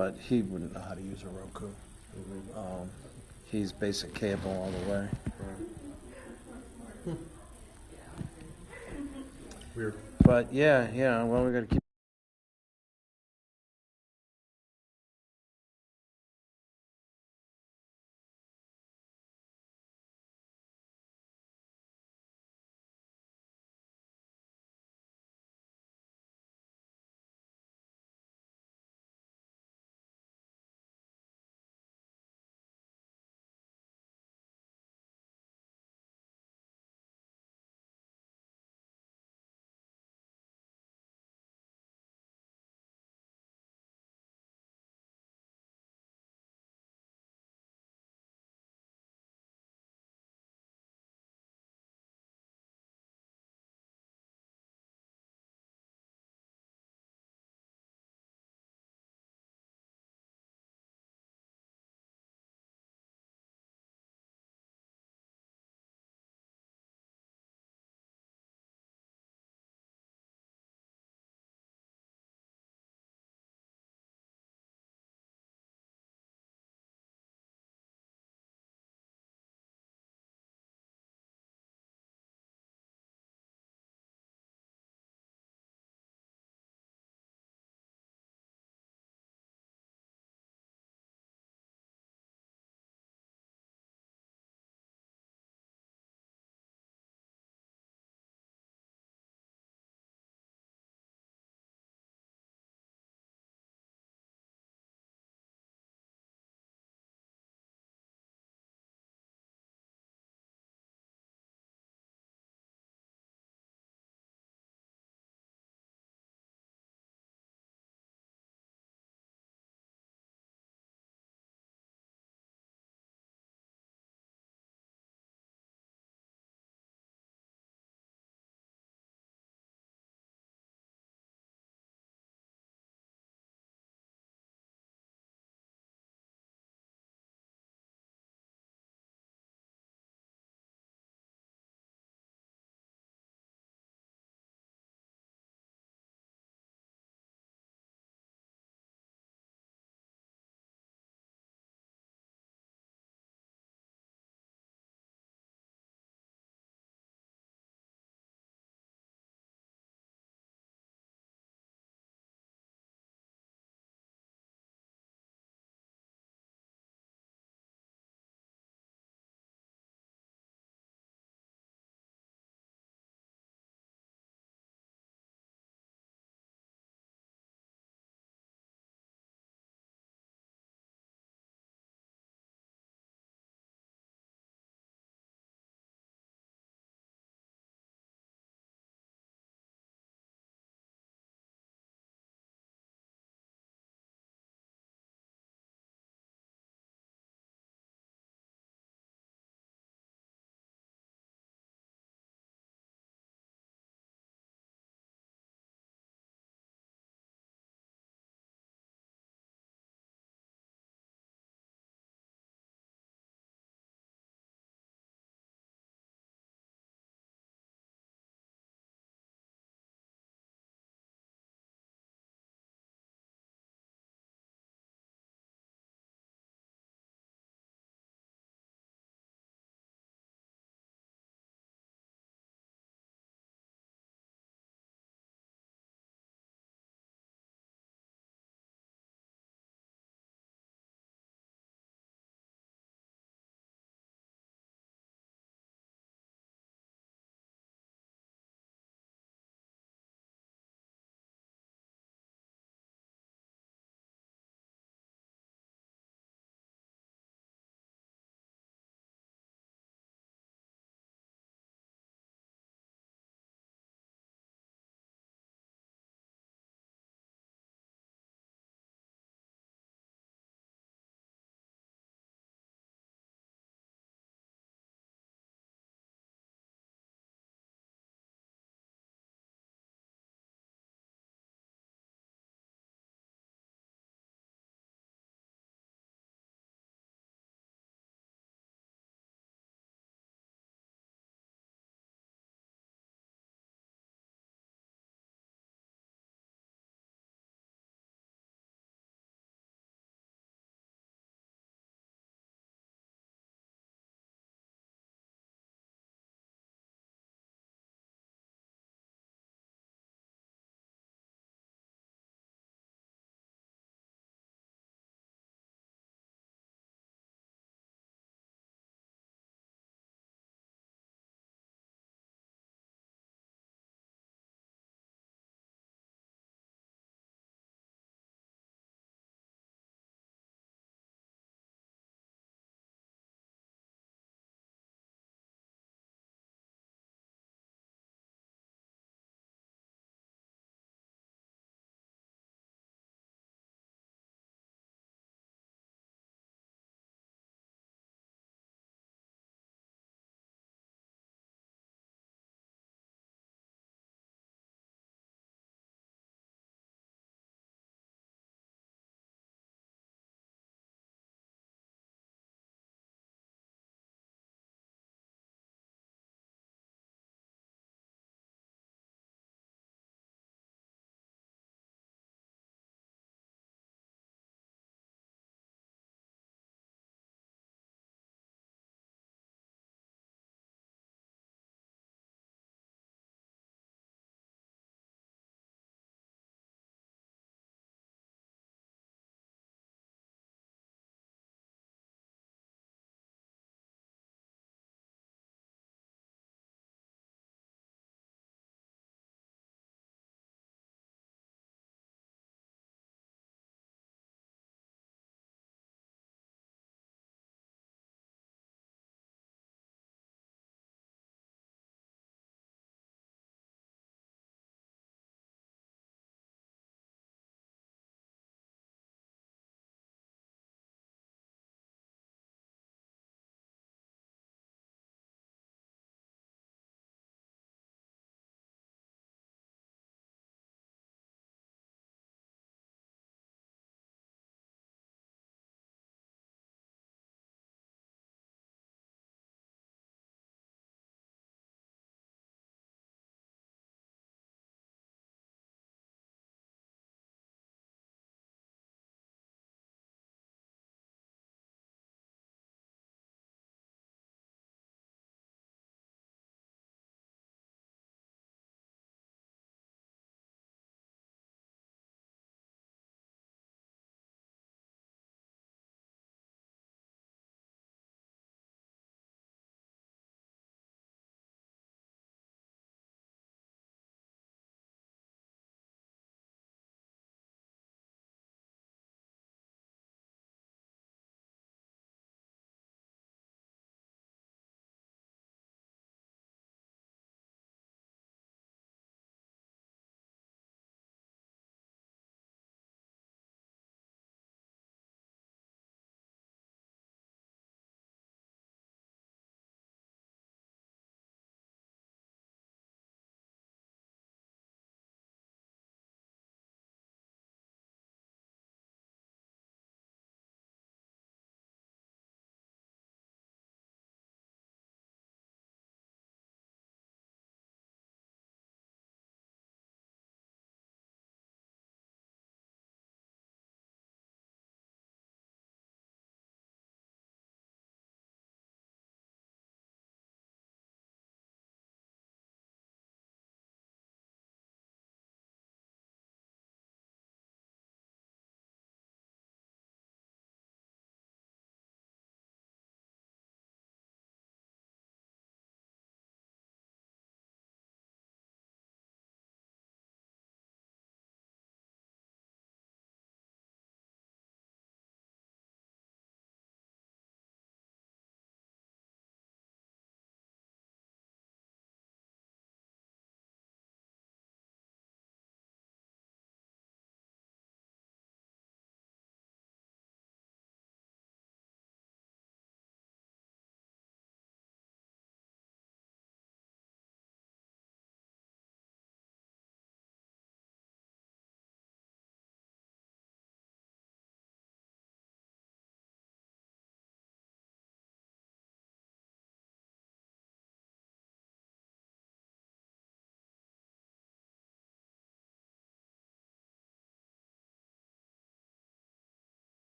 but he wouldn't know how to use a Roku. He's basic cable all the way. Weird. But yeah, well, we got to keep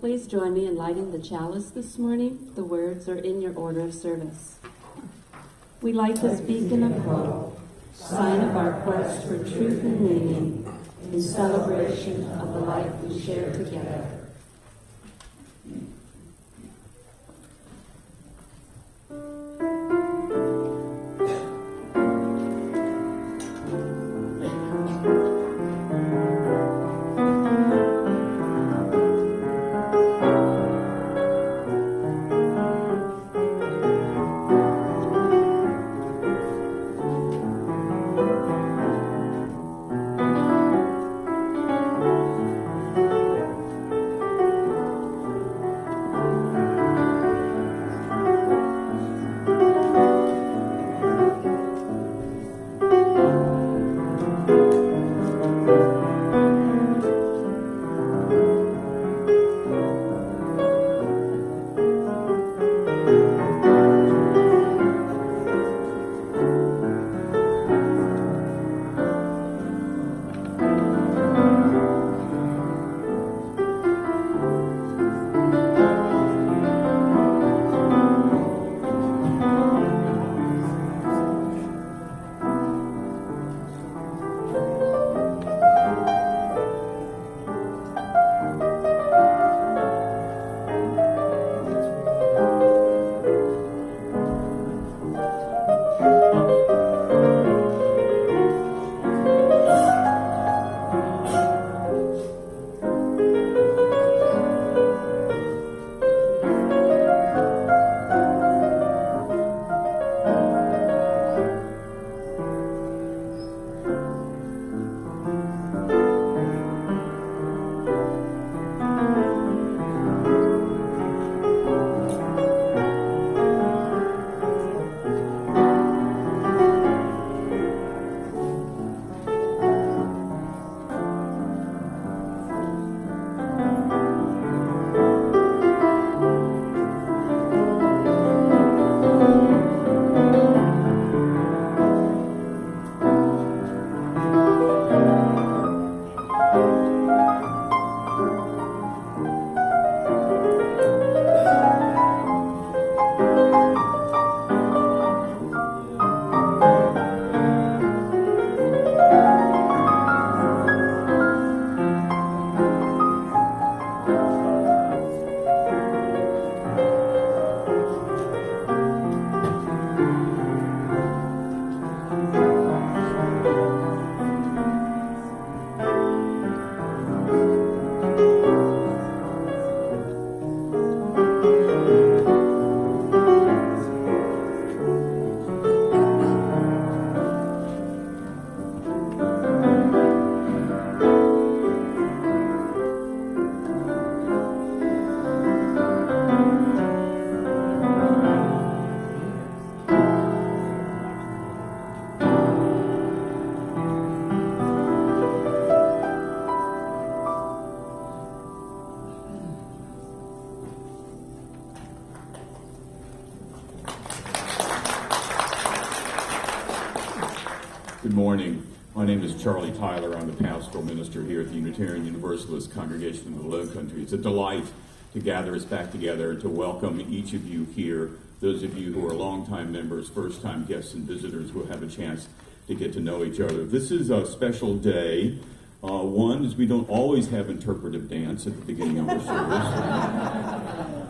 Please join me in lighting the chalice this morning. The words are in your order of service. We light this beacon of hope, sign of our quest for truth and meaning, in celebration of the life we share together. Good morning. My name is Charlie Tyler. I'm the pastoral minister here at the Unitarian Universalist Congregation in the Low Country. It's a delight to gather us back together and to welcome each of you here, those of you who are longtime members, first-time guests and visitors who have a chance to get to know each other. This is a special day. One is we don't always have interpretive dance at the beginning of our service,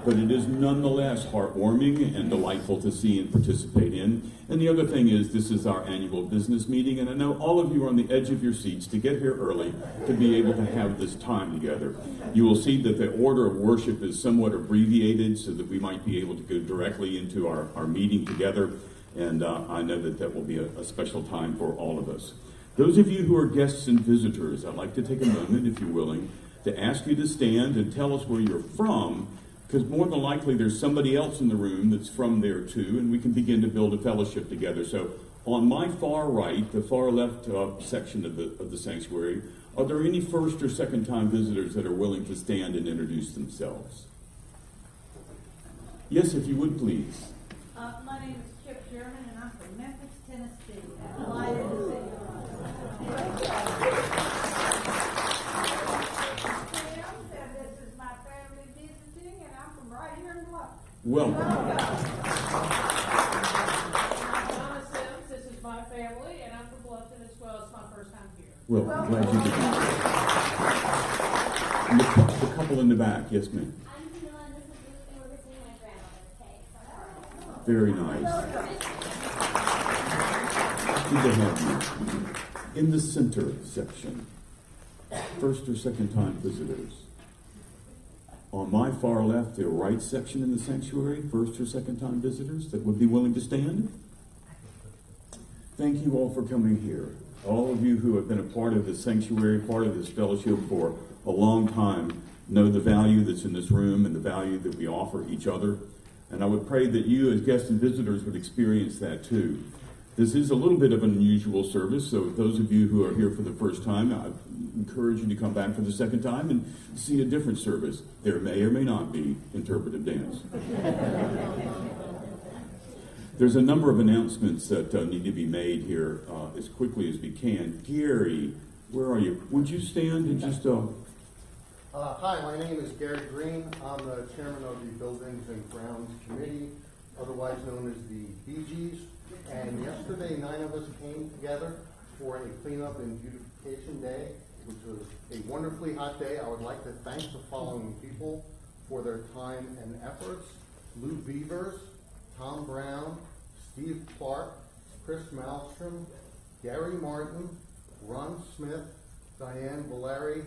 but it is nonetheless heartwarming and delightful to see and participate in. And the other thing is this is our annual business meeting, and I know all of you are on the edge of your seats to get here early to be able to have this time together. You will see that the order of worship is somewhat abbreviated so that we might be able to go directly into our meeting together, and I know that that will be a special time for all of us. Those of you who are guests and visitors, I'd like to take a moment, if you're willing, to ask you to stand and tell us where you're from, because more than likely there's somebody else in the room that's from there too, and we can begin to build a fellowship together. So on my far right, the far left section of the sanctuary, are there any first or second time visitors that are willing to stand and introduce themselves? Yes, if you would, please. My name is Chip Sherman, and I'm from Memphis, Tennessee. Delighted to see you. This is my family Welcome. Donna Sims, this is my family, and I'm from Bluffton as well. It's my first time here. Well, glad you could be here. And the couple in the back, yes, ma'am. I'm Camilla, and this is Ruth, and we're visiting my grandmother's cake. Very nice. Good to have you. In the center section, first or second time visitors. On my far left, the right section in the sanctuary, first or second time visitors that would be willing to stand. Thank you all for coming here. All of you who have been a part of this sanctuary, part of this fellowship for a long time, know the value that's in this room and the value that we offer each other. And I would pray that you as guests and visitors would experience that too. This is a little bit of an unusual service, so those of you who are here for the first time, I encourage you to come back for the second time and see a different service. There may or may not be interpretive dance. There's a number of announcements that need to be made here as quickly as we can. Gary, where are you? Would you stand and just... Hi, my name is Gary Green. I'm the chairman of the Buildings and Grounds Committee, otherwise known as the BGs. And yesterday, 9 of us came together for a cleanup and beautification day, which was a wonderfully hot day. I would like to thank the following people for their time and efforts: Lou Beavers, Tom Brown, Steve Clark, Chris Malmstrom, Gary Martin, Ron Smith, Diane Valeri,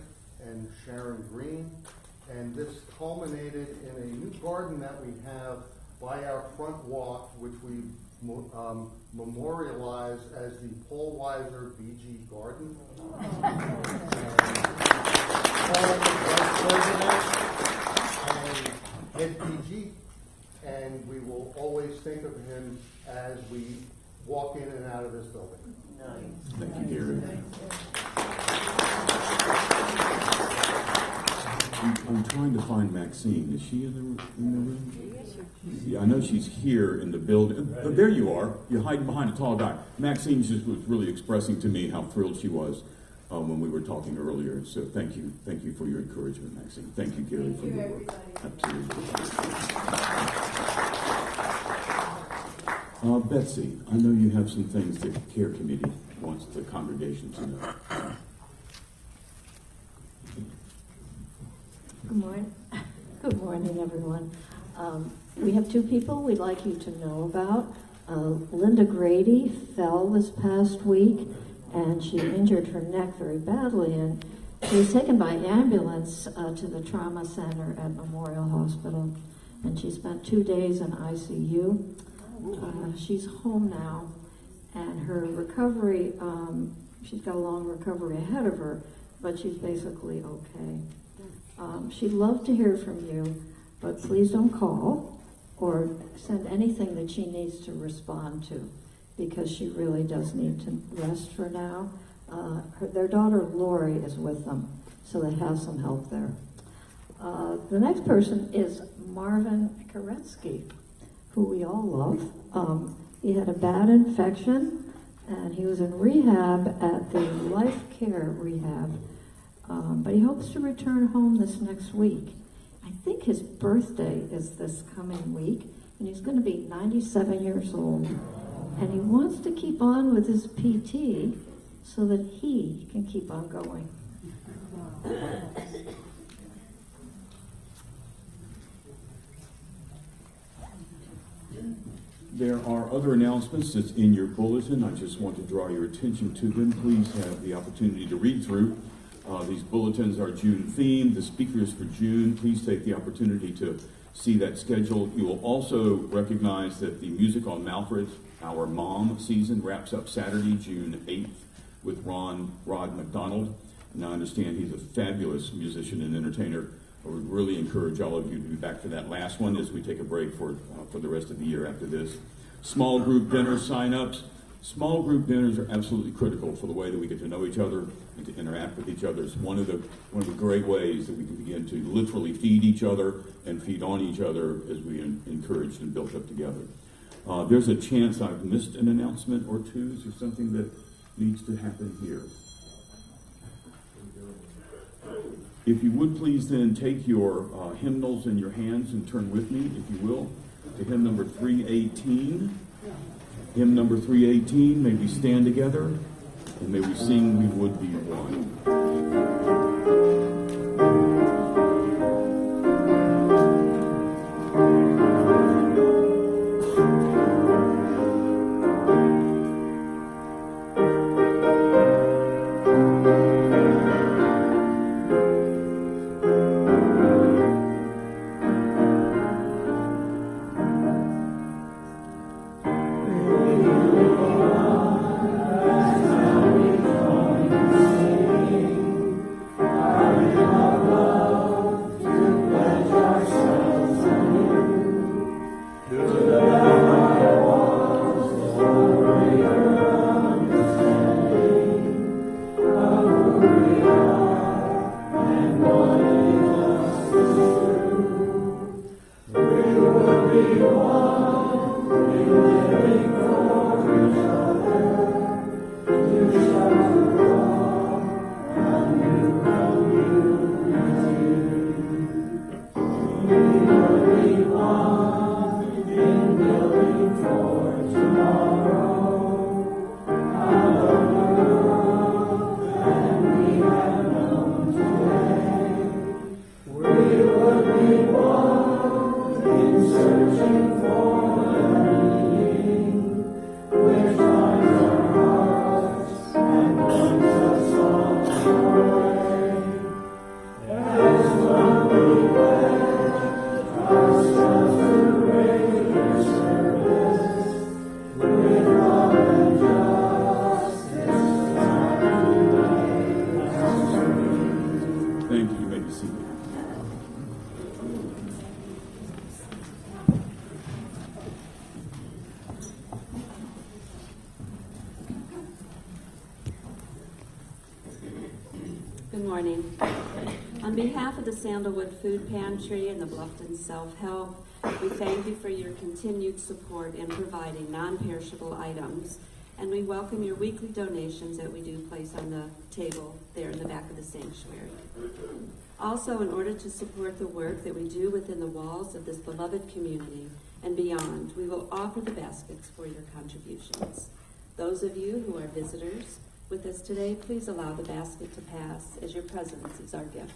and Sharon Green. And this culminated in a new garden that we have by our front walk, which we memorialized as the Paul Weiser BG Garden. Paul was vice president and head BG, and we will always think of him as we walk in and out of this building. Thank you, Gary. I'm trying to find Maxine. Is she in the room? Yeah, I know she's here in the building. But there you are. You're hiding behind a tall guy. Maxine just was really expressing to me how thrilled she was when we were talking earlier. So thank you for your encouragement, Maxine. Thank you, Gary, for your work. Absolutely. Betsy, I know you have some things that the care committee wants the congregation to know. Good morning. Good morning, everyone. We have 2 people we'd like you to know about. Linda Grady fell this past week, and she injured her neck very badly, and she was taken by ambulance to the trauma center at Memorial Hospital, and she spent 2 days in ICU. She's home now, and her recovery, she's got a long recovery ahead of her, but she's basically okay. She'd love to hear from you, but please don't call or send anything that she needs to respond to, because she really does need to rest for now. Their daughter Lori is with them, so they have some help there. The next person is Marvin Koretsky, who we all love. He had a bad infection, and he was in rehab at the Life Care Rehab. But he hopes to return home this next week. I think his birthday is this coming week, and he's going to be 97 years old. And he wants to keep on with his PT so that he can keep on going. There are other announcements that's in your bulletin. I just want to draw your attention to them. Please have the opportunity to read through. These bulletins are June themed. The speakers for June, please take the opportunity to see that schedule. You will also recognize that the Music on Malfred, our mom season, wraps up Saturday, June 8th with Rod McDonald. And I understand he's a fabulous musician and entertainer. I would really encourage all of you to be back for that last one as we take a break for the rest of the year after this. Small group dinner sign-ups. Small group dinners are absolutely critical for the way that we get to know each other and to interact with each other. It's one of the great ways that we can begin to literally feed each other and feed on each other as we encouraged and built up together. There's a chance I've missed an announcement or two. Is there something that needs to happen here? If you would please then take your hymnals in your hands and turn with me, if you will, to hymn number 318. Hymn number 318, may we stand together, and may we sing We Would Be One. Good morning. On behalf of the Sandalwood Food Pantry and the Bluffton Self-Help, we thank you for your continued support in providing non-perishable items, and we welcome your weekly donations that we do place on the table there in the back of the sanctuary. Also, in order to support the work that we do within the walls of this beloved community and beyond, we will offer the baskets for your contributions. Those of you who are visitors with us today, please allow the basket to pass, as your presence is our gift.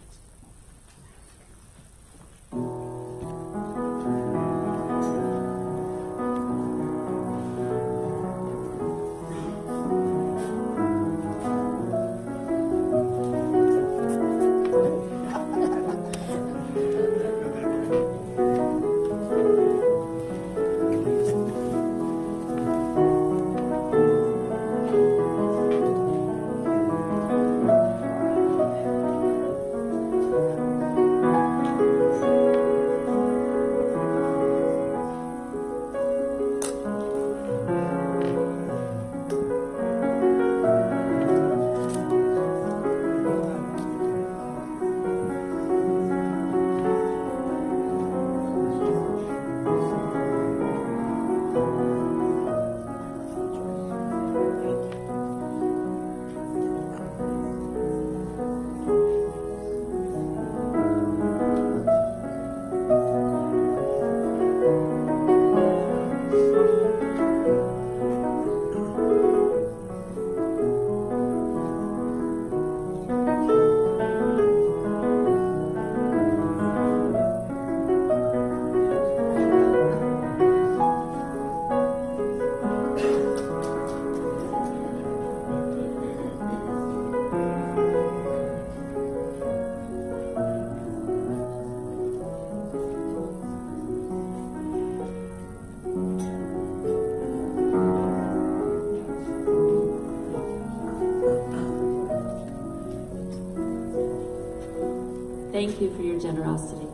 Thank you for your generosity.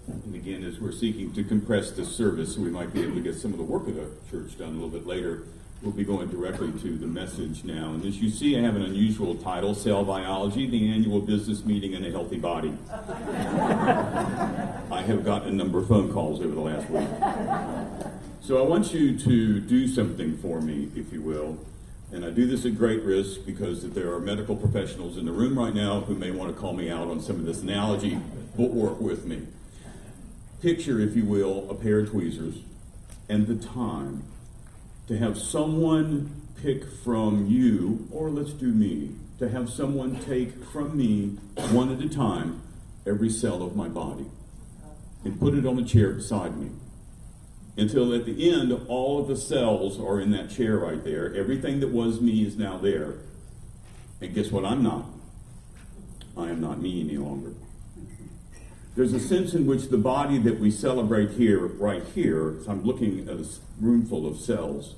And again, as we're seeking to compress this service so we might be able to get some of the work of the church done a little bit later, we'll be going directly to the message now. And as you see, I have an unusual title, Cell Biology, the Annual Business Meeting in a Healthy Body. I have gotten a number of phone calls over the last week. So I want you to do something for me, if you will. And I do this at great risk because if there are medical professionals in the room right now who may want to call me out on some of this analogy, but work with me. Picture, if you will, a pair of tweezers and the time to have someone pick from you, or let's do me, to have someone take from me one at a time every cell of my body and put it on a chair beside me. Until at the end, all of the cells are in that chair right there. Everything that was me is now there. And guess what? I'm not. I am not me any longer. There's a sense in which the body that we celebrate here, right here, so I'm looking at a room full of cells,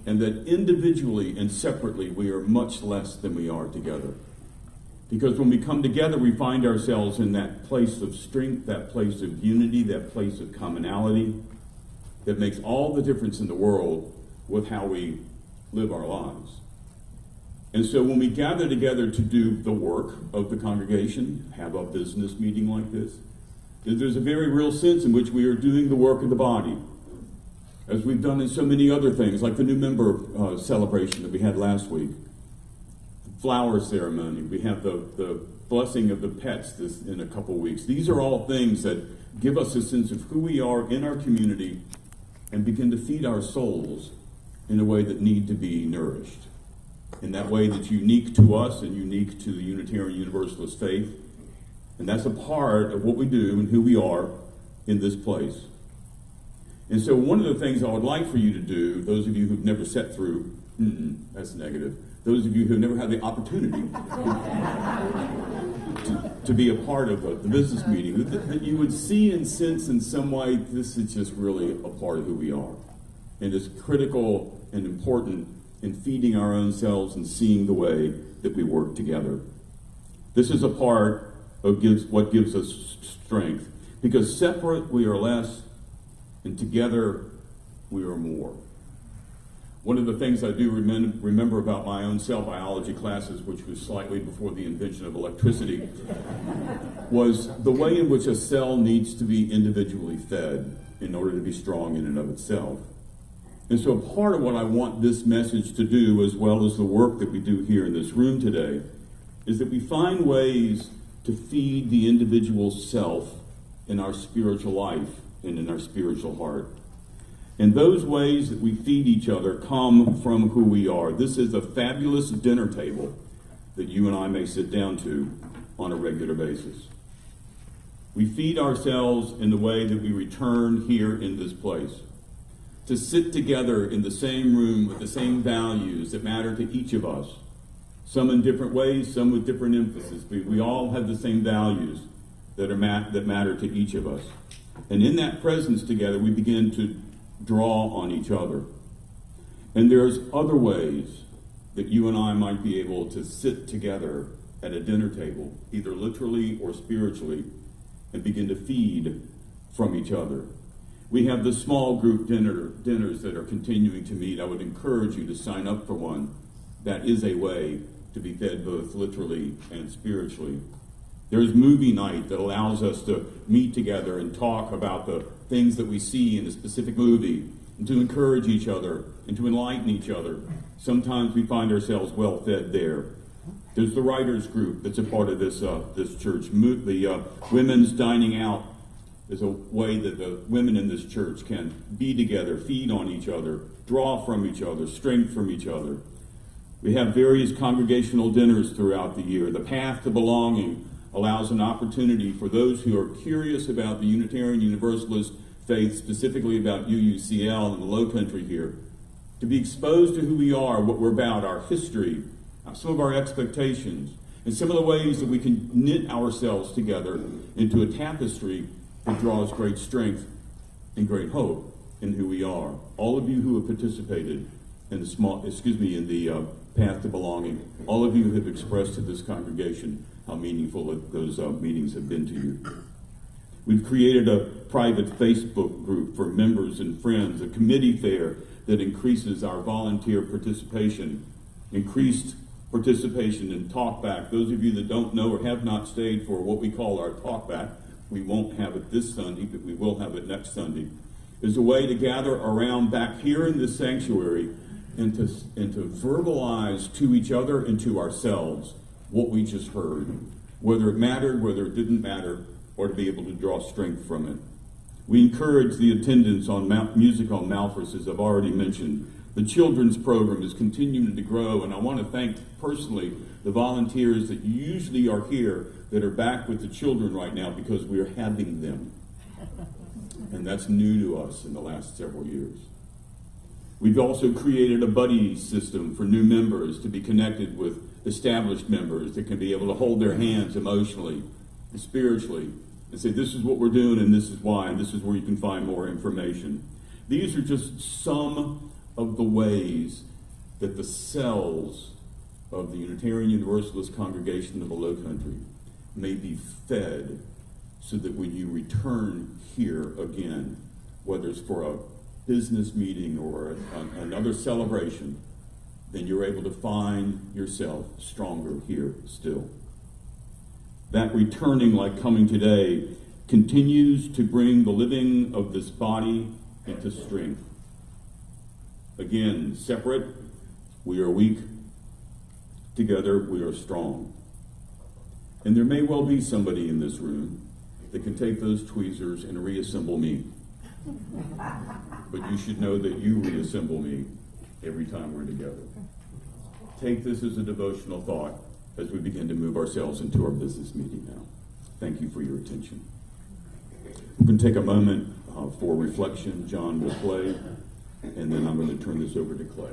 and that individually and separately we are much less than we are together. Because when we come together, we find ourselves in that place of strength, that place of unity, that place of commonality that makes all the difference in the world with how we live our lives. And so when we gather together to do the work of the congregation, have a business meeting like this, there's a very real sense in which we are doing the work of the body, as we've done in so many other things, like the new member celebration that we had last week, the flower ceremony, we have the blessing of the pets this in a couple weeks. These are all things that give us a sense of who we are in our community and begin to feed our souls in a way that need to be nourished, in that way that's unique to us and unique to the Unitarian Universalist faith. And that's a part of what we do and who we are in this place. And so one of the things I would like for you to do, those of you who've never sat through, that's negative, those of you who've never had the opportunity to be a part of the business meeting, that you would see and sense in some way this is just really a part of who we are. And it's critical and important in feeding our own selves and seeing the way that we work together. This is a part of what gives us strength. Because separate we are less, and together we are more. One of the things I do remember about my own cell biology classes, which was slightly before the invention of electricity, was the way in which a cell needs to be individually fed in order to be strong in and of itself. And so part of what I want this message to do, as well as the work that we do here in this room today, is that we find ways to feed the individual self in our spiritual life and in our spiritual heart. And those ways that we feed each other come from who we are. This is a fabulous dinner table that you and I may sit down to on a regular basis. We feed ourselves in the way that we return here in this place, to sit together in the same room with the same values that matter to each of us. Some in different ways, some with different emphasis, but we all have the same values that matter to each of us. And in that presence together, we begin to draw on each other. And there's other ways that you and I might be able to sit together at a dinner table, either literally or spiritually, and begin to feed from each other. We have the small group dinners that are continuing to meet. I would encourage you to sign up for one. That is a way to be fed both literally and spiritually. There's movie night that allows us to meet together and talk about the things that we see in a specific movie, and to encourage each other and to enlighten each other. Sometimes we find ourselves well fed there. There's the writers group that's a part of this church. The women's dining out is a way that the women in this church can be together, feed on each other, draw from each other, strength from each other. We have various congregational dinners throughout the year. The Path to Belonging allows an opportunity for those who are curious about the Unitarian Universalist faith, specifically about UUCL and the Low Country here, to be exposed to who we are, what we're about, our history, some of our expectations, and some of the ways that we can knit ourselves together into a tapestry that draws great strength and great hope in who we are. All of you who have participated in the Path to Belonging, all of you who have expressed to this congregation how meaningful those meetings have been to you. We've created a private Facebook group for members and friends, a committee fair that increases our volunteer participation, increased participation in talkback. Those of you that don't know or have not stayed for what we call our talkback, we won't have it this Sunday, but we will have it next Sunday, is a way to gather around back here in this sanctuary and to verbalize to each other and to ourselves what we just heard, whether it mattered, whether it didn't matter, or to be able to draw strength from it. We encourage the attendance on music on Malthus, as I've already mentioned. The children's program is continuing to grow, and I want to thank personally the volunteers that usually are here that are back with the children right now because we are having them. And that's new to us in the last several years. We've also created a buddy system for new members to be connected with established members that can be able to hold their hands emotionally and spiritually and say, this is what we're doing and this is why, and this is where you can find more information. These are just some of the ways that the cells of the Unitarian Universalist congregation of the Low Country may be fed so that when you return here again, whether it's for a business meeting or another celebration, then you're able to find yourself stronger here still. That returning, like coming today, continues to bring the living of this body into strength. Again, separate, we are weak. Together, we are strong. And there may well be somebody in this room that can take those tweezers and reassemble me. But you should know that you reassemble me every time we're together. Take this as a devotional thought as we begin to move ourselves into our business meeting now. Thank you for your attention. We're going to take a moment for reflection. John will play, and then I'm going to turn this over to Clay.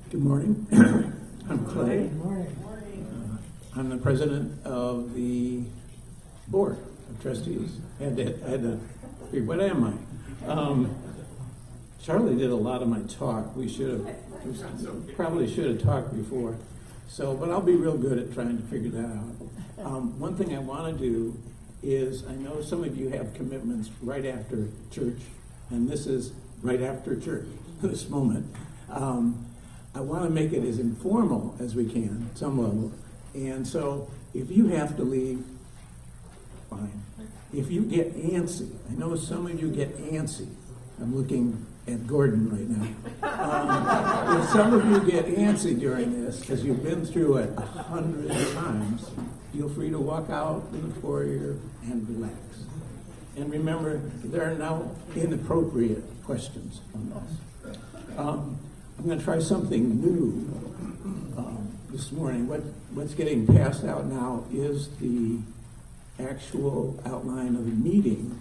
Good morning. I'm Clay. Good morning. I'm the president of the board of trustees. I had to figure, what am I? Charlie did a lot of my talk. We probably should have talked before. But I'll be real good at trying to figure that out. One thing I want to do is, I know some of you have commitments right after church, and this is right after church, this moment. I want to make it as informal as we can, at some level. And so if you have to leave, fine. If you get antsy, I know some of you get antsy. I'm looking at Gordon right now. If some of you get antsy during this, because you've been through it 100 times, feel free to walk out in the foyer and relax. And remember, there are no inappropriate questions on this. I'm going to try something new this morning. What's getting passed out now is the actual outline of the meeting.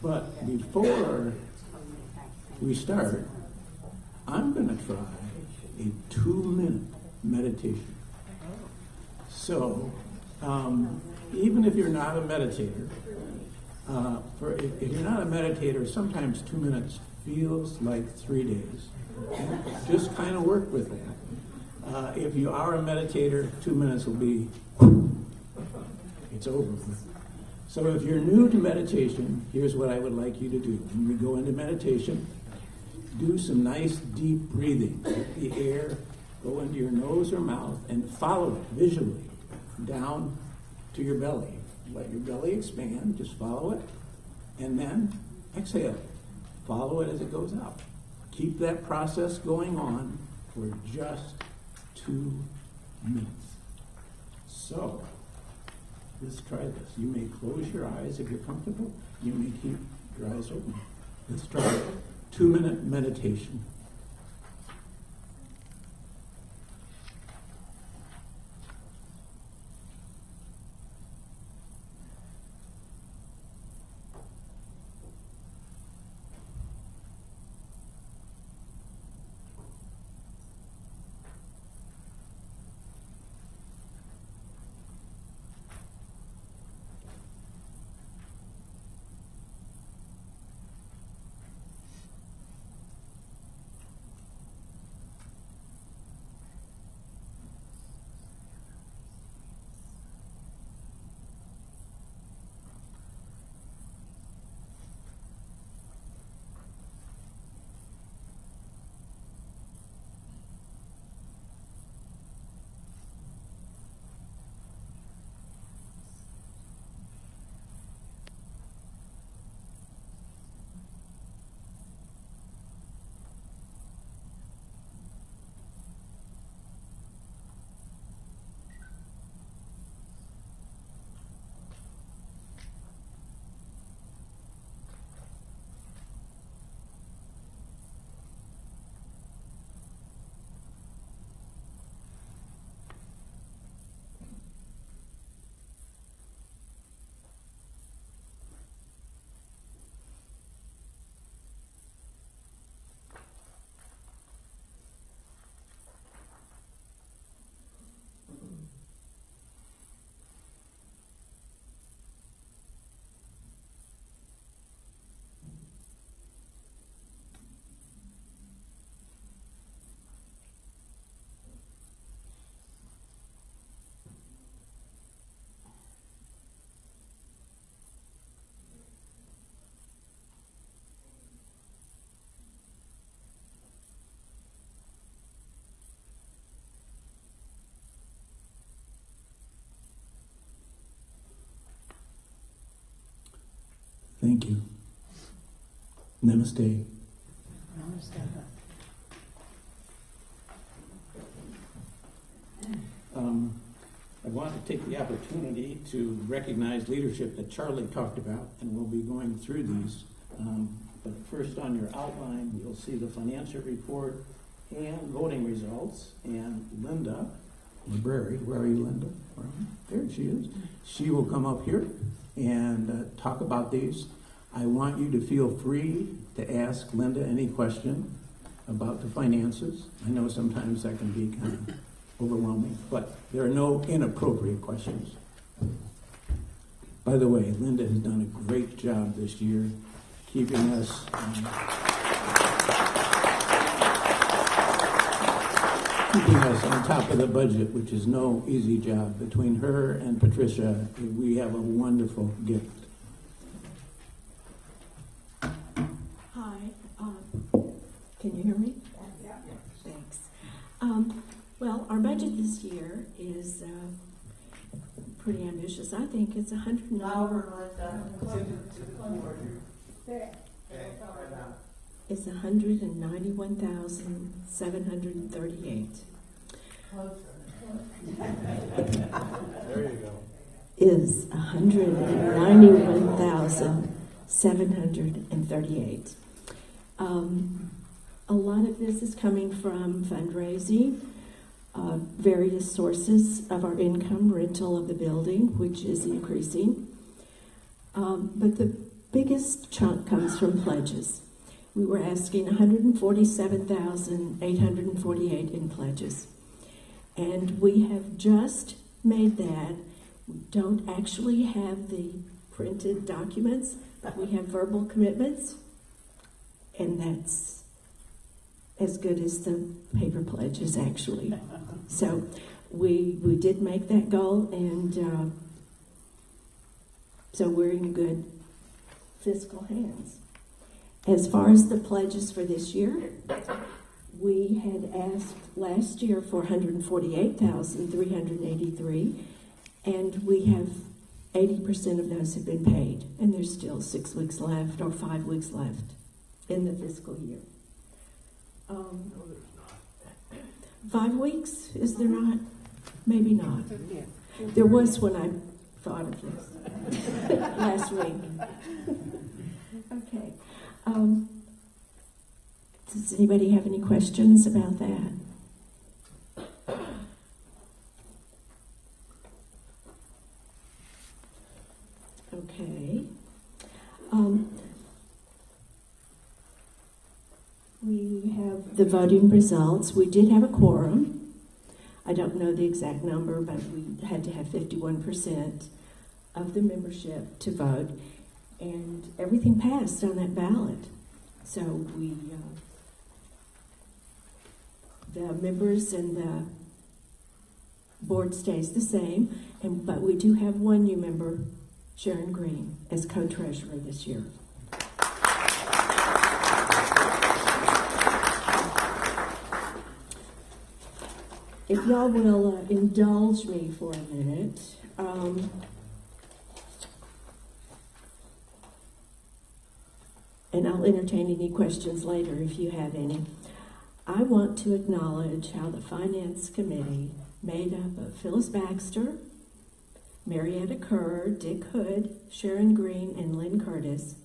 But before we start, I'm going to try a 2-minute meditation. So, even if you're not a meditator, if you're not a meditator, sometimes 2 minutes feels like 3 days. Just kind of work with that. If you are a meditator, 2 minutes will be, it's over. So if you're new to meditation, here's what I would like you to do. When we go into meditation, do some nice deep breathing. Let the air go into your nose or mouth and follow it visually down to your belly. Let your belly expand, just follow it, and then exhale. Follow it as it goes out. Keep that process going on for just 2 minutes. let's try this. You may close your eyes if you're comfortable. You may keep your eyes open. Let's try it. 2-minute meditation. Thank you. Namaste. I want to take the opportunity to recognize leadership that Charlie talked about, and we'll be going through these. But first, on your outline, you'll see the financial report and voting results. And Linda Library, where are you, Linda? There she is. She will come up here and talk about these. I want you to feel free to ask Linda any question about the finances. I know sometimes that can be kind of overwhelming, but there are no inappropriate questions. By the way, Linda has done a great job this year keeping us on top of the budget, which is no easy job. Between her and Patricia, we have a wonderful gift. Hi, can you hear me? Yeah. Thanks. Well, our budget this year is pretty ambitious. I think it's It's $191,738. There you go. Is $191,738. A lot of this is coming from fundraising, various sources of our income, rental of the building, which is increasing. But the biggest chunk comes from pledges. We were asking $147,848 in pledges. And we have just made that. We don't actually have the printed documents, but we have verbal commitments. And that's as good as the paper pledges, actually. So we did make that goal, and so we're in good fiscal hands. As far as the pledges for this year, we had asked last year for $148,383, and we have 80% of those have been paid, and there's still 6 weeks left or 5 weeks left in the fiscal year. 5 weeks, is there not? Maybe not. There was when I thought of this last week. Okay. Does anybody have any questions about that? Okay. We have the voting results. We did have a quorum. I don't know the exact number, but we had to have 51% of the membership to vote, and everything passed on that ballot. So the members and the board stays the same, but we do have one new member, Sharon Green, as co-treasurer this year. If y'all will indulge me for a minute, and I'll entertain any questions later if you have any. I want to acknowledge how the Finance Committee, made up of Phyllis Baxter, Marietta Kerr, Dick Hood, Sharon Green, and Lynn Curtis,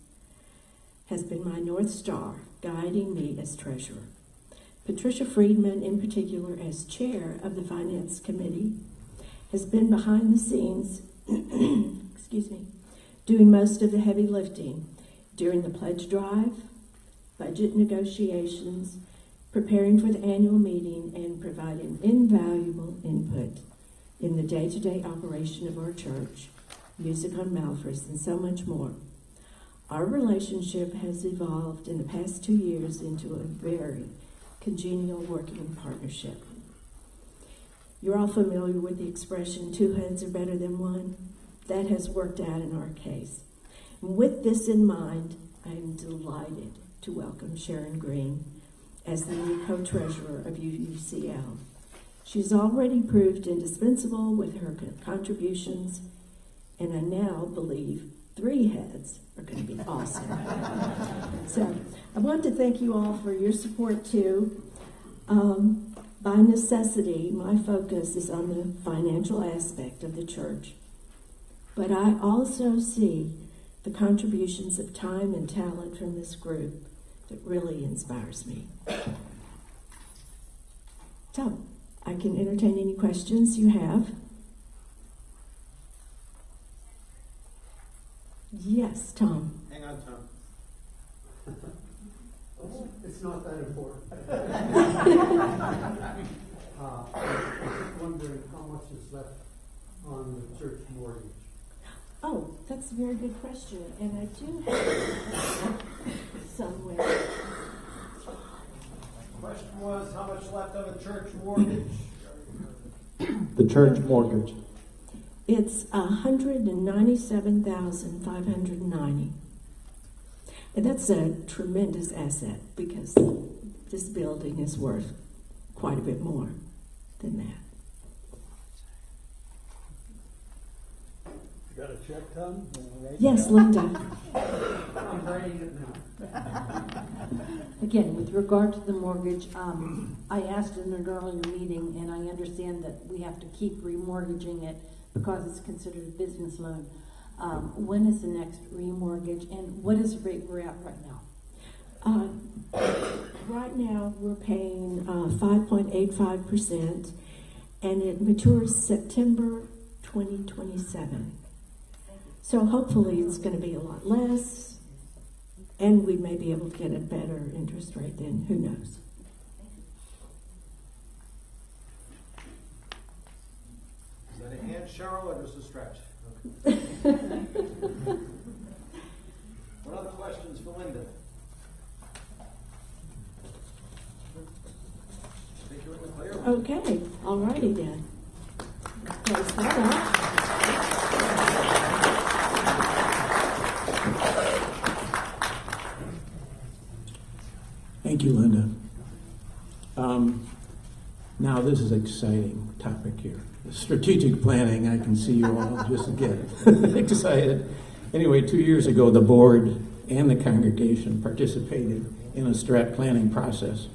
has been my North Star, guiding me as treasurer. Patricia Friedman, in particular, as chair of the Finance Committee, has been behind the scenes, excuse me, doing most of the heavy lifting during the pledge drive, budget negotiations, preparing for the annual meeting, and providing invaluable input in the day-to-day operation of our church, music on Malphurs, and so much more. Our relationship has evolved in the past 2 years into a very congenial working partnership. You're all familiar with the expression, 2 heads are better than one. That has worked out in our case. With this in mind, I am delighted to welcome Sharon Green as the new co-treasurer of UUCL. She's already proved indispensable with her contributions, and I now believe 3 heads are going to be awesome. So I want to thank you all for your support too. By necessity, my focus is on the financial aspect of the church, but I also see the contributions of time and talent from this group that really inspires me. So, I can entertain any questions you have. Yes, Tom. Hang on, Tom. It's not that important. I'm wondering how much is left on the church mortgage. Oh, that's a very good question, and I do have it somewhere. Question was, how much left on the church mortgage? The church mortgage. It's $197,590. And that's a tremendous asset because this building is worth quite a bit more than that. You got a check, Tom? Yes, Linda. I'm writing it now. Again, with regard to the mortgage, I asked in an earlier meeting, and I understand that we have to keep remortgaging it because it's considered a business loan. When is the next remortgage, and what is the rate we're at right now? Right now, we're paying 5.85%, and it matures September 2027. So hopefully it's going to be a lot less, and we may be able to get a better interest rate then. Who knows? Is that a hand, Cheryl, or just a stretch? What other questions for Linda? I think you're in the clear. Okay, all righty then. Close that up. Thank you, Linda. Now this is an exciting topic here. Strategic planning, I can see you all just get excited. Anyway, 2 years ago, the board and the congregation participated in a strat planning process.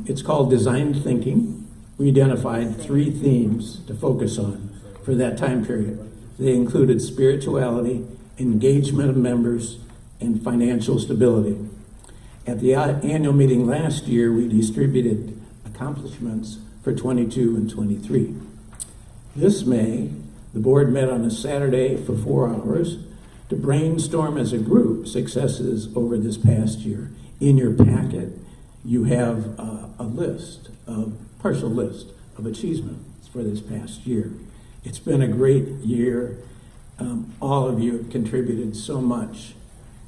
It's called design thinking. We identified 3 themes to focus on. for that time period. They included spirituality, engagement of members, and financial stability. At the annual meeting last year, we distributed accomplishments for 22 and 23. This May, the board met on a Saturday for 4 hours to brainstorm as a group successes over this past year. In your packet, you have a partial list of achievements for this past year. It's been a great year. All of you have contributed so much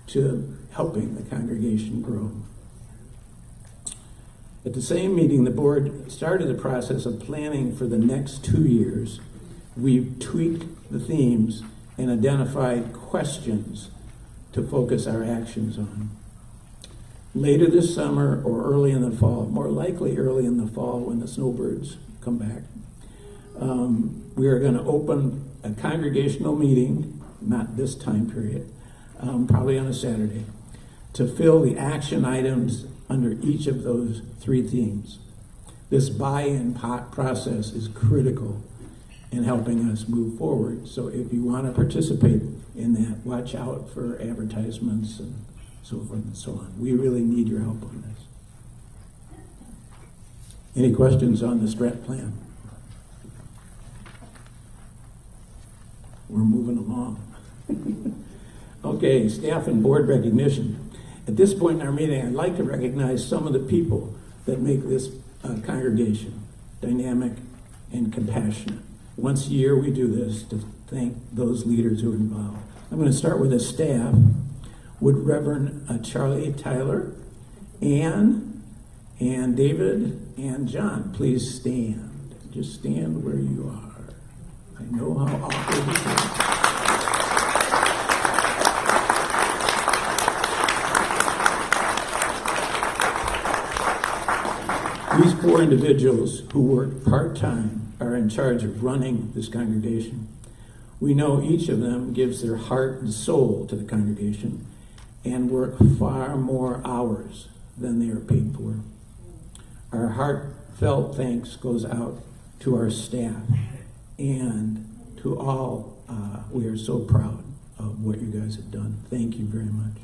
to helping the congregation grow. At the same meeting, the board started the process of planning for the next 2 years. We've tweaked the themes and identified questions to focus our actions on. Later this summer or early in the fall, more likely early in the fall when the snowbirds come back, we are going to open a congregational meeting, not this time period, probably on a Saturday, to fill the action items under each of those 3 themes. This buy-in process is critical in helping us move forward. So if you want to participate in that, watch out for advertisements and so forth and so on. We really need your help on this. Any questions on the strat plan? We're moving along. Okay, staff and board recognition. At this point in our meeting, I'd like to recognize some of the people that make this congregation dynamic and compassionate. Once a year, we do this to thank those leaders who are involved. I'm going to start with the staff. Would Reverend Charlie Tyler, Ann, and David, and John please stand? Just stand where you are. I know how awkward it is. These 4 individuals who work part-time are in charge of running this congregation. We know each of them gives their heart and soul to the congregation and work far more hours than they are paid for. Our heartfelt thanks goes out to our staff and to all. We are so proud of what you guys have done. Thank you very much.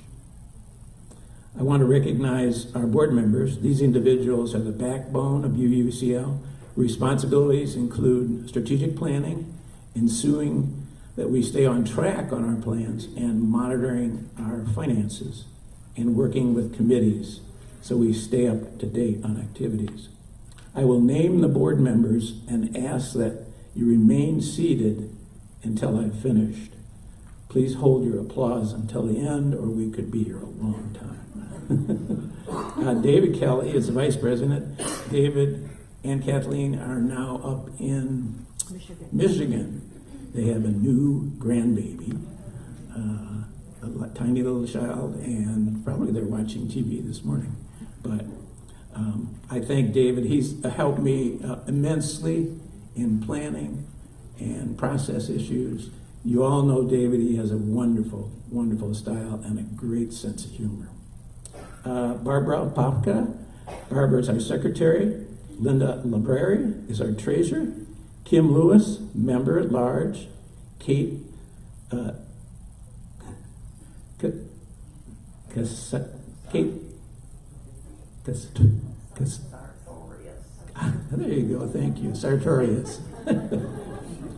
I want to recognize our board members. These individuals are the backbone of UUCL. Responsibilities include strategic planning, ensuring that we stay on track on our plans, and monitoring our finances, and working with committees so we stay up to date on activities. I will name the board members and ask that you remain seated until I've finished. Please hold your applause until the end, or we could be here a long time. David Kelly is the vice president. David and Kathleen are now up in Michigan. They have a new grandbaby, a tiny little child, and probably they're watching TV this morning. But I thank David. He's helped me immensely in planning and process issues. You all know David. He has a wonderful, wonderful style and a great sense of humor. Barbara Popka. Barbara is our secretary. Linda Library is our treasurer. Kim Lewis, member at large. Kate there you go, thank you, Sartorius.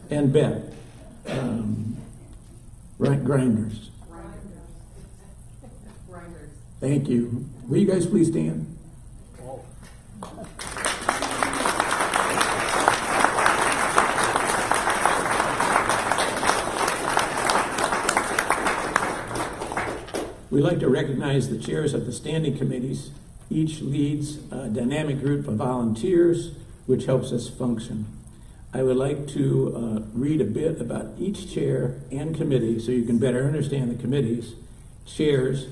And Beth Grinders. Thank you. Will you guys please stand? We like to recognize the chairs of the standing committees. Each leads a dynamic group of volunteers, which helps us function. I would like to read a bit about each chair and committee so you can better understand the committees. Chairs,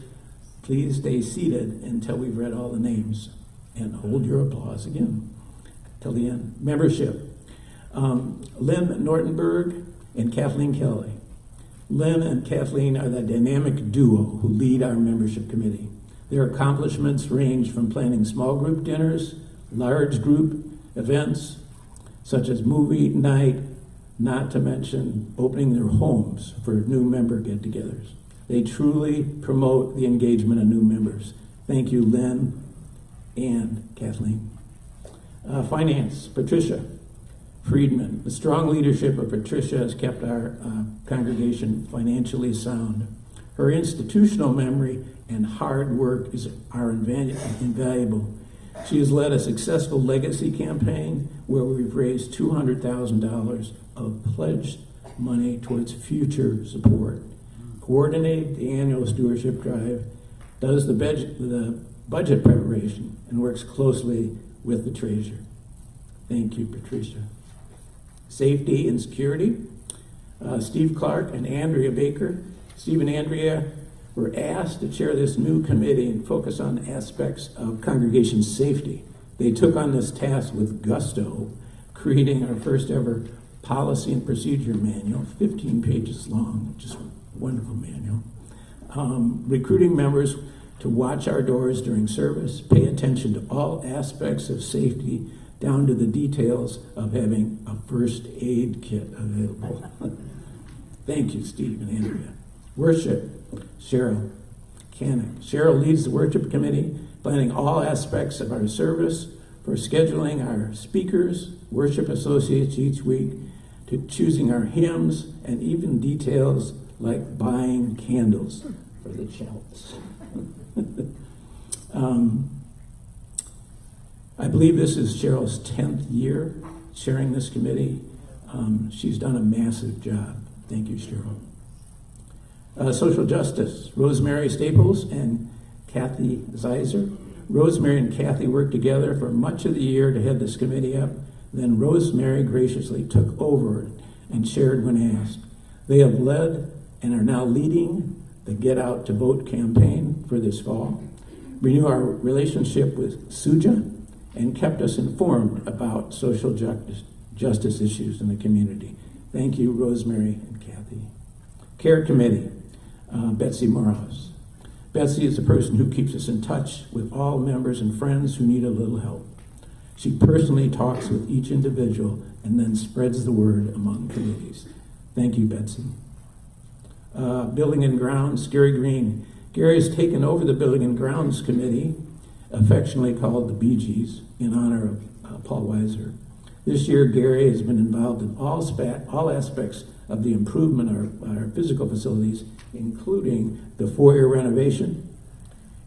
please stay seated until we've read all the names, and hold your applause again till the end. Membership, Lynn Nortenberg and Kathleen Kelly. Lynn and Kathleen are the dynamic duo who lead our membership committee. Their accomplishments range from planning small group dinners, large group events, such as movie night, not to mention opening their homes for new member get-togethers. They truly promote the engagement of new members. Thank you, Lynn and Kathleen. Finance, Patricia Friedman. The strong leadership of Patricia has kept our congregation financially sound. Her institutional memory and hard work are invaluable. She has led a successful legacy campaign where we've raised $200,000 of pledged money towards future support, coordinated the annual stewardship drive, does the budget preparation, and works closely with the treasurer. Thank you, Patricia. Safety and security, Steve Clark and Andrea Baker. Steve and Andrea were asked to chair this new committee and focus on aspects of congregation safety. They took on this task with gusto, creating our first ever policy and procedure manual, 15 pages long, just a wonderful manual. Recruiting members to watch our doors during service, pay attention to all aspects of safety, down to the details of having a first aid kit available. Thank you, Steve and Andrea. Worship, Cheryl Cannick. Cheryl leads the worship committee, planning all aspects of our service, for scheduling our speakers, worship associates each week, to choosing our hymns, and even details like buying candles for the chalice. I believe this is Cheryl's 10th year chairing this committee. She's done a massive job. Thank you, Cheryl. Social justice, Rosemary Staples and Kathy Zeiser. Rosemary and Kathy worked together for much of the year to head this committee up. Then Rosemary graciously took over and chaired when asked. They have led and are now leading the Get Out to Vote campaign for this fall, renew our relationship with Suja, and kept us informed about social justice issues in the community. Thank you, Rosemary and Kathy. Care Committee, Betsy Morehouse. Betsy is the person who keeps us in touch with all members and friends who need a little help. She personally talks with each individual and then spreads the word among committees. Thank you, Betsy. Building and Grounds, Gary Green. Gary has taken over the Building and Grounds Committee, affectionately called the Bee Gees, in honor of Paul Weiser. This year, Gary has been involved in all aspects of the improvement of our physical facilities, including the foyer renovation,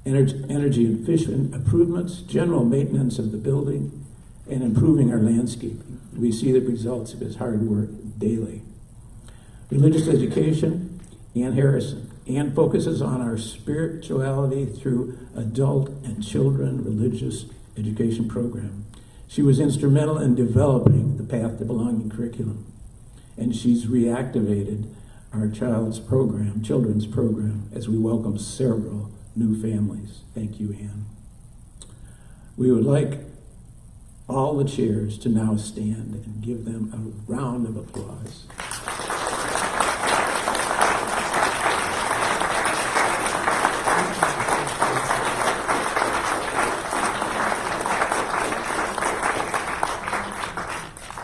energy efficient improvements, general maintenance of the building, and improving our landscaping. We see the results of his hard work daily. Religious education, Ann Harrison. Ann focuses on our spirituality through adult and children religious education program. She was instrumental in developing the Path to Belonging curriculum, and she's reactivated our children's program, as we welcome several new families. Thank you, Ann. We would like all the chairs to now stand and give them a round of applause.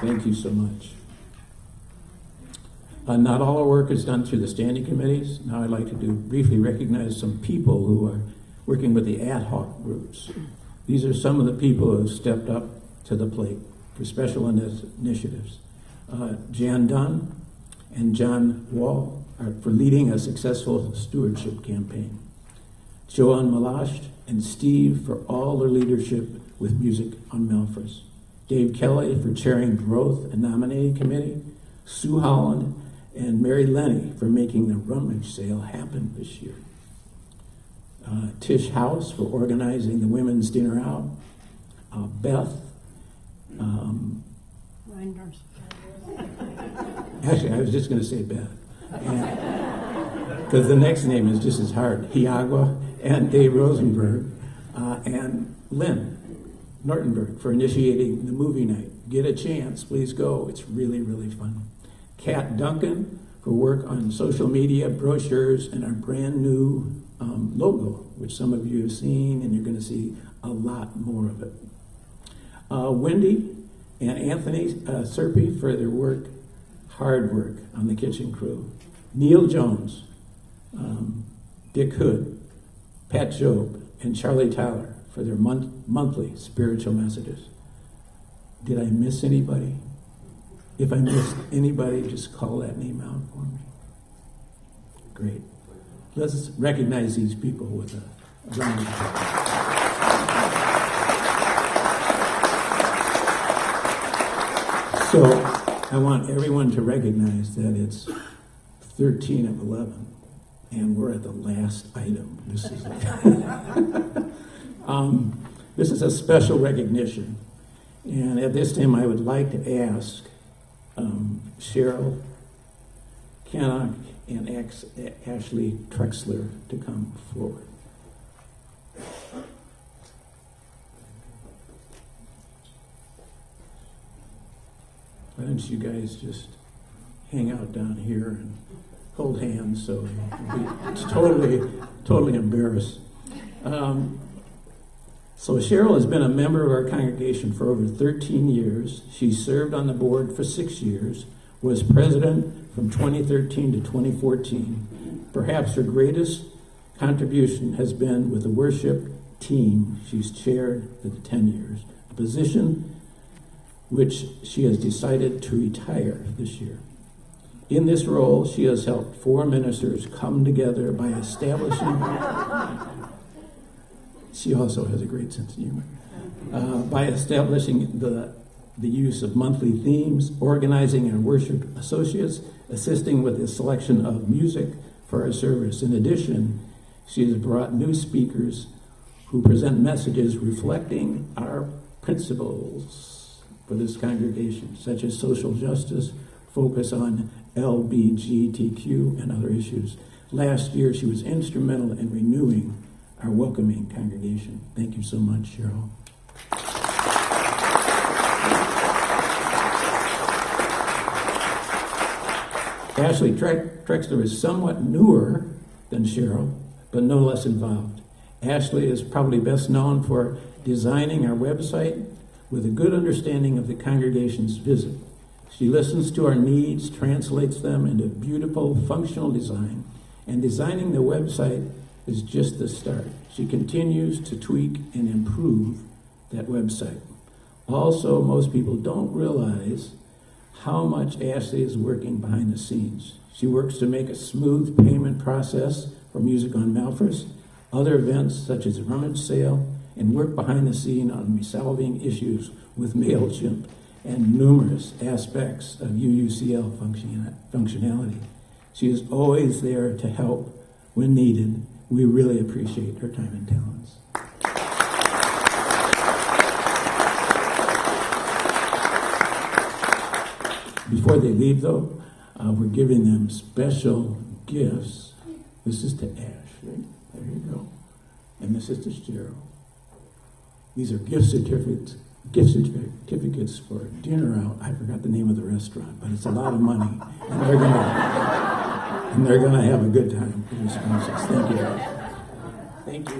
Thank you so much. Not all our work is done through the standing committees. Now I'd like to briefly recognize some people who are working with the ad hoc groups. These are some of the people who have stepped up to the plate for special initiatives. Jan Dunn and John Wall are for leading a successful stewardship campaign. Joanne Malash and Steve for all their leadership with Music on Melfres. Dave Kelly for chairing Growth and Nominating Committee. Sue Holland and Mary Lenny for making the rummage sale happen this year. Tish House for organizing the women's dinner out. Beth. Actually, I was just going to say Beth. Because the next name is just as hard. Hiagwa and Dave Rosenberg. And Lynn Nortenberg for initiating the movie night. Get a chance, please go. It's really, really fun. Kat Duncan for work on social media, brochures, and our brand new logo, which some of you have seen, and you're going to see a lot more of it. Wendy and Anthony Serpi for their work hard work on the kitchen crew. Neil Jones, Dick Hood, Pat Job, and Charlie Tyler for their monthly spiritual messages. Did I miss anybody? If I missed anybody, just call that name out for me. Great. Let's recognize these people with a round of applause. So I want everyone to recognize that it's 13 of 11, and we're at the last item. This is this is a special recognition, and at this time I would like to ask Cheryl Cannock and Ashley Trexler to come forward. Why don't you guys just hang out down here and hold hands so it's totally embarrassed. So Cheryl has been a member of our congregation for over 13 years. She served on the board for 6 years, was president from 2013 to 2014. Perhaps her greatest contribution has been with the worship team she's chaired for the 10 years, a position which she has decided to retire this year. In this role, she has helped 4 ministers come together by establishing, she also has a great sense of humor, by establishing the use of monthly themes, organizing our worship associates, assisting with the selection of music for our service. In addition, she has brought new speakers who present messages reflecting our principles for this congregation, such as social justice, focus on LGBTQ, and other issues. Last year, she was instrumental in renewing our welcoming congregation. Thank you so much, Cheryl. Ashley Trexler is somewhat newer than Cheryl, but no less involved. Ashley is probably best known for designing our website with a good understanding of the congregation's visit. She listens to our needs, translates them into beautiful, functional design, and designing the website is just the start. She continues to tweak and improve that website. Also, most people don't realize how much Ashley is working behind the scenes. She works to make a smooth payment process for Music on Malfris, other events such as a rummage sale, and work behind the scene on resolving issues with MailChimp and numerous aspects of UUCL functionality. She is always there to help when needed. We really appreciate her time and talents. Before they leave, though, we're giving them special gifts. This is to Ashley. There you go. And this is to Cheryl. These are gift certificates for dinner out. I forgot the name of the restaurant, but it's a lot of money. And they're gonna have a good time with their sponsors. Thank you. Thank you.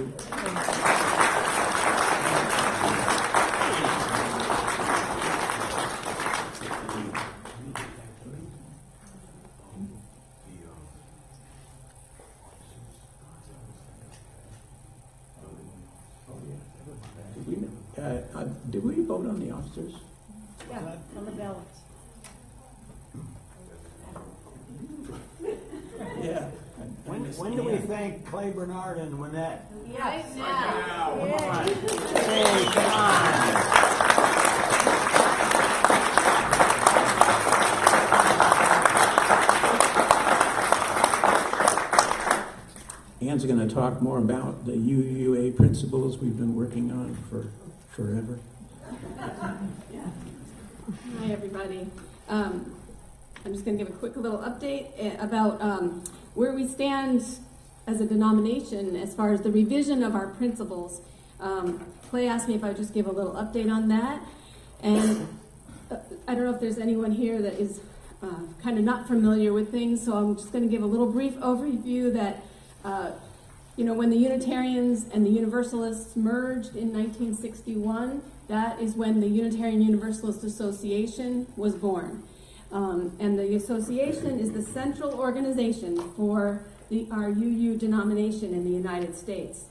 Did we vote on the officers? Yeah, on the ballots. Yeah. When do we thank Clay Bernard and Wynette? Right now. Come on. Hey, come on. Ann's going to talk more about the UUA principles we've been working on for forever. Hi, everybody. I'm just going to give a quick little update about where we stand as a denomination as far as the revision of our principles. Clay asked me if I would just give a little update on that. And I don't know if there's anyone here that is kind of not familiar with things, so I'm just going to give a little brief overview that when the Unitarians and the Universalists merged in 1961, that is when the Unitarian Universalist Association was born. And the association is the central organization for our UU denomination in the United States.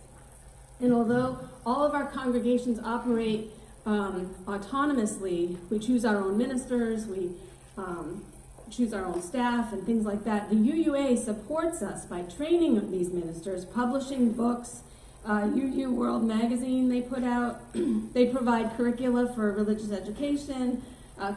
And although all of our congregations operate autonomously, we choose our own ministers, we choose our own staff and things like that, the UUA supports us by training these ministers, publishing books, UU World Magazine they put out. They provide curricula for religious education,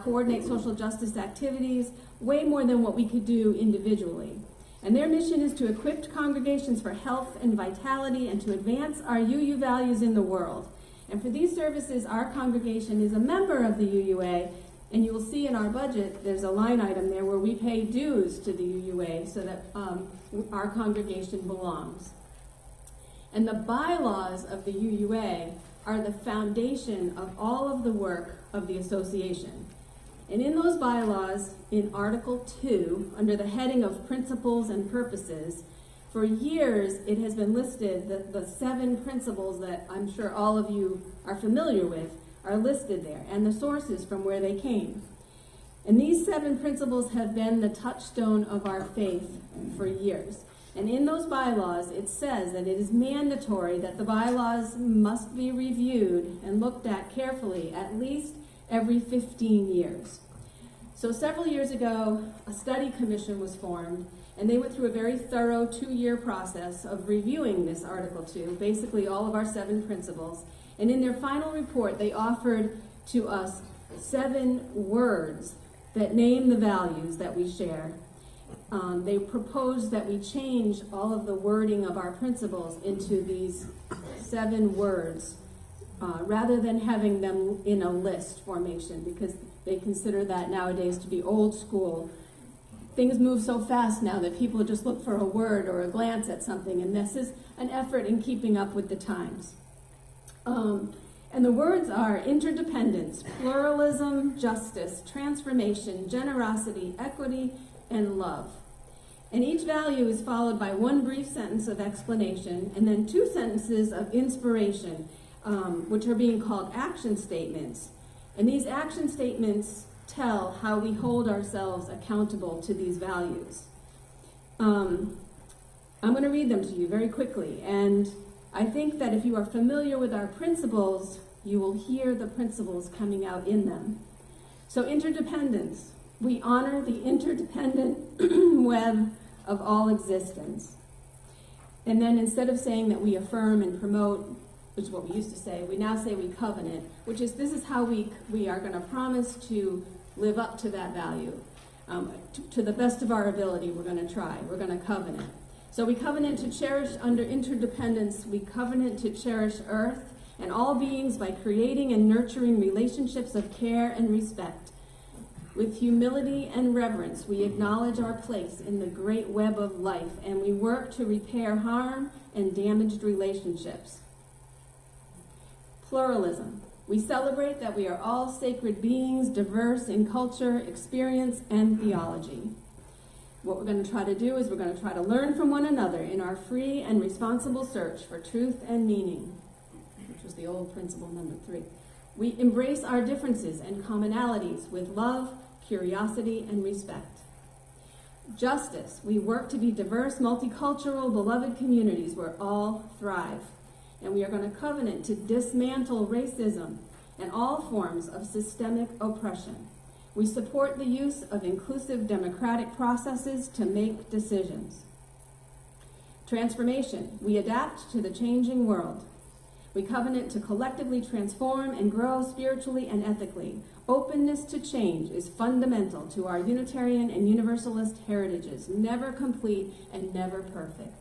coordinate social justice activities, way more than what we could do individually. And their mission is to equip congregations for health and vitality and to advance our UU values in the world. And for these services, our congregation is a member of the UUA, and you will see in our budget, there's a line item there where we pay dues to the UUA so that our congregation belongs. And the bylaws of the UUA are the foundation of all of the work of the association. And in those bylaws, in Article 2, under the heading of Principles and Purposes, for years it has been listed that the 7 principles that I'm sure all of you are familiar with are listed there, and the sources from where they came. And these 7 principles have been the touchstone of our faith for years. And in those bylaws, it says that it is mandatory that the bylaws must be reviewed and looked at carefully at least every 15 years. So several years ago, a study commission was formed, and they went through a very thorough 2-year process of reviewing this Article 2, basically all of our 7 principles. And in their final report, they offered to us 7 words that name the values that we share. They proposed that we change all of the wording of our principles into these 7 words, rather than having them in a list formation, because they consider that nowadays to be old school. Things move so fast now that people just look for a word or a glance at something, and this is an effort in keeping up with the times. And the words are interdependence, pluralism, justice, transformation, generosity, equity, and love. And each value is followed by 1 brief sentence of explanation and then 2 sentences of inspiration, which are being called action statements. And these action statements tell how we hold ourselves accountable to these values. I'm going to read them to you very quickly, and I think that if you are familiar with our principles, you will hear the principles coming out in them. So interdependence. We honor the interdependent web of all existence. And then instead of saying that we affirm and promote, which is what we used to say, we now say we covenant, which is this is how we are going to promise to live up to that value. To the best of our ability, we're going to try. We're going to covenant. So we covenant to cherish under interdependence. We covenant to cherish earth and all beings by creating and nurturing relationships of care and respect. With humility and reverence, we acknowledge our place in the great web of life, and we work to repair harm and damaged relationships. Pluralism. We celebrate that we are all sacred beings, diverse in culture, experience, and theology. What we're going to try to do is we're going to try to learn from one another in our free and responsible search for truth and meaning, which was the old principle number 3. We embrace our differences and commonalities with love, curiosity, and respect. Justice. We work to be diverse, multicultural, beloved communities where all thrive. And we are going to covenant to dismantle racism and all forms of systemic oppression. We support the use of inclusive democratic processes to make decisions. Transformation. We adapt to the changing world. We covenant to collectively transform and grow spiritually and ethically. Openness to change is fundamental to our Unitarian and Universalist heritages, never complete and never perfect.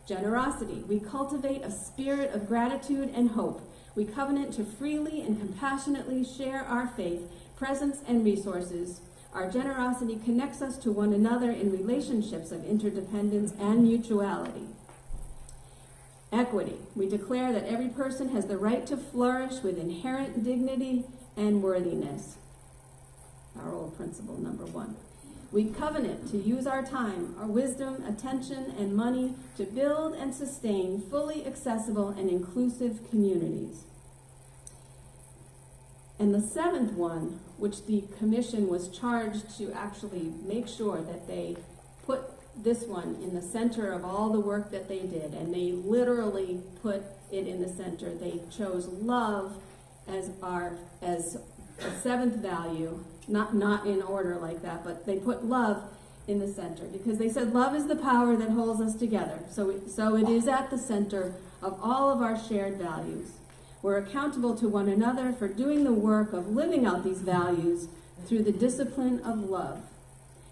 Generosity. We cultivate a spirit of gratitude and hope. We covenant to freely and compassionately share our faith, presence, and resources. Our generosity connects us to one another in relationships of interdependence and mutuality. Equity. We declare that every person has the right to flourish with inherent dignity and worthiness. Our old principle number 1. We covenant to use our time, our wisdom, attention, and money to build and sustain fully accessible and inclusive communities. And the seventh one, which the commission was charged to actually make sure that they put this one in the center of all the work that they did, and they literally put it in the center. They chose love as a seventh value, not in order like that, but they put love in the center because they said love is the power that holds us together. So it is at the center of all of our shared values. We're accountable to one another for doing the work of living out these values through the discipline of love.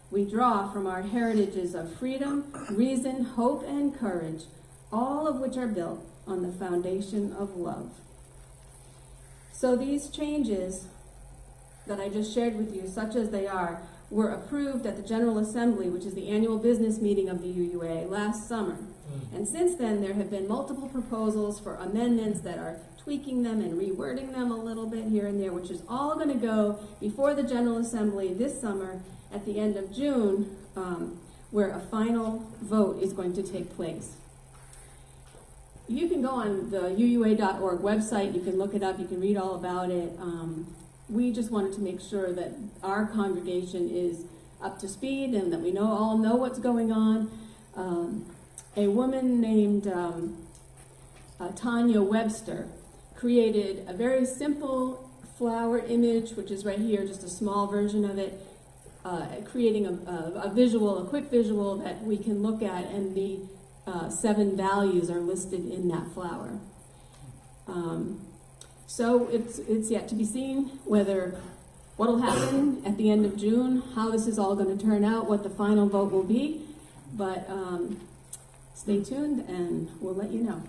We draw from our heritages of freedom, reason, hope, and courage, all of which are built on the foundation of love. So these changes that I just shared with you, such as they are, were approved at the General Assembly, which is the annual business meeting of the UUA, last summer. And since then, there have been multiple proposals for amendments that are tweaking them and rewording them a little bit here and there, which is all going to go before the General Assembly this summer at the end of June, where a final vote is going to take place. You can go on the UUA.org website, you can look it up, you can read all about it. We just wanted to make sure that our congregation is up to speed and that we all know what's going on. A woman named Tanya Webster created a very simple flower image, which is right here, just a small version of it, creating a quick visual that we can look at, and the 7 values are listed in that flower. So it's yet to be seen what will happen at the end of June, how this is all going to turn out, what the final vote will be. But stay tuned and we'll let you know.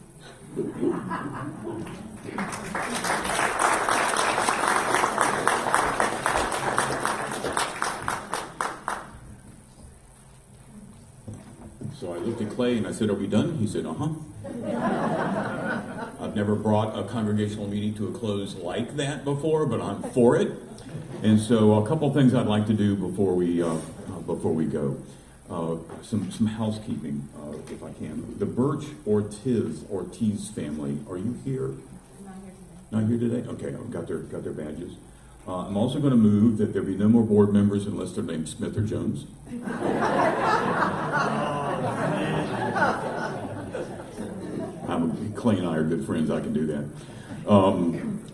So I looked at Clay and I said, "Are we done?" He said, "Uh-huh." I've never brought a congregational meeting to a close like that before, but I'm for it. And so a couple things I'd like to do before we go. Some housekeeping, if I can. The Birch Ortiz family, are you here? Not here today. Okay, I've got their badges. I'm also going to move that there be no more board members unless they're named Smith or Jones. Clay and I are good friends. I can do that.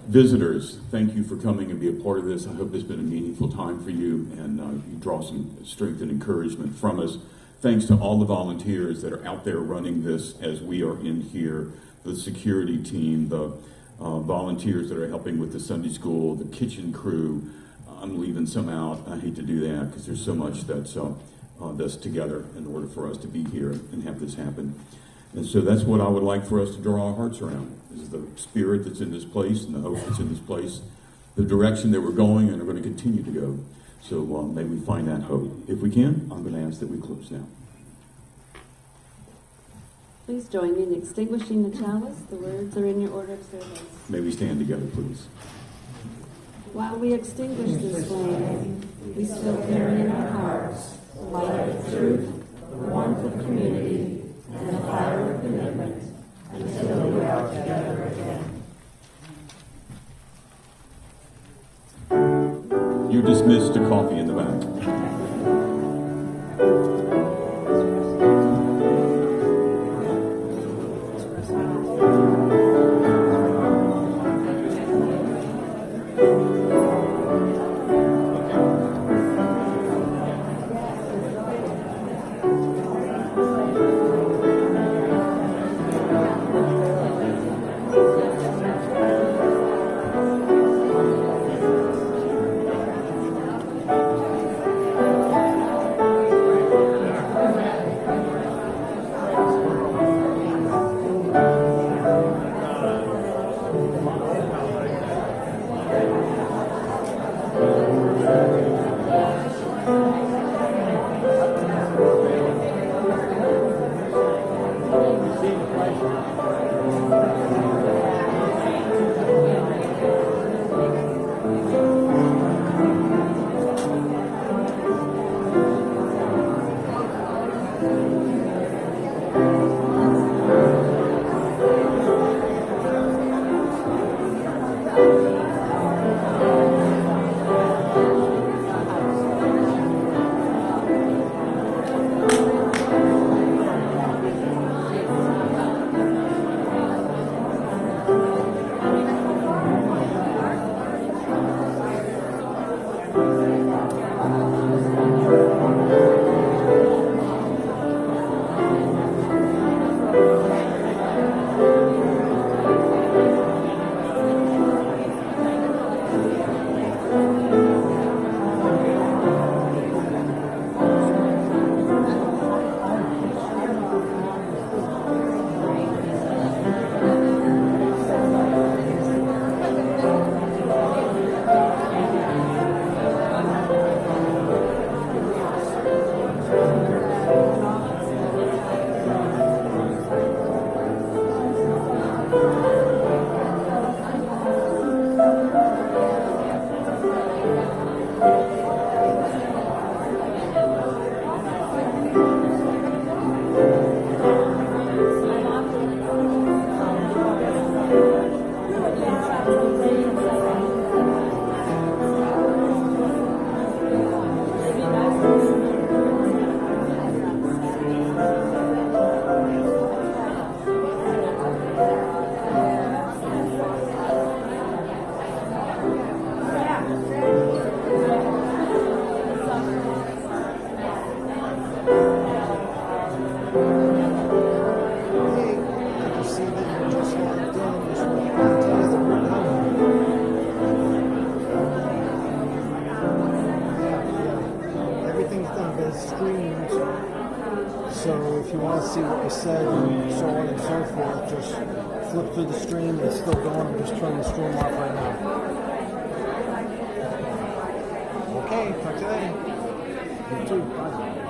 Visitors, thank you for coming and be a part of this. I hope it's been a meaningful time for you and you draw some strength and encouragement from us. Thanks to all the volunteers that are out there running this as we are in here, the security team, the volunteers that are helping with the Sunday school, the kitchen crew. I'm leaving some out. I hate to do that because there's so much that's together in order for us to be here and have this happen. And so that's what I would like for us to draw our hearts around, is the spirit that's in this place and the hope that's in this place, the direction that we're going and are going to continue to go. So may we find that hope. If we can, I'm going to ask that we close now. Please join me in extinguishing the chalice. The words are in your order of service. May we stand together, please. While we extinguish this flame, we still carry in our hearts the light of truth, the warmth of community, and the fire of commitment, until we are together again. You're dismissed to coffee in the back. the streams. So if you want to see what was said and so on and so forth, just flip through the stream. It's still going. I'm just turning the stream off right now. Okay, talk to you later. You too. Bye.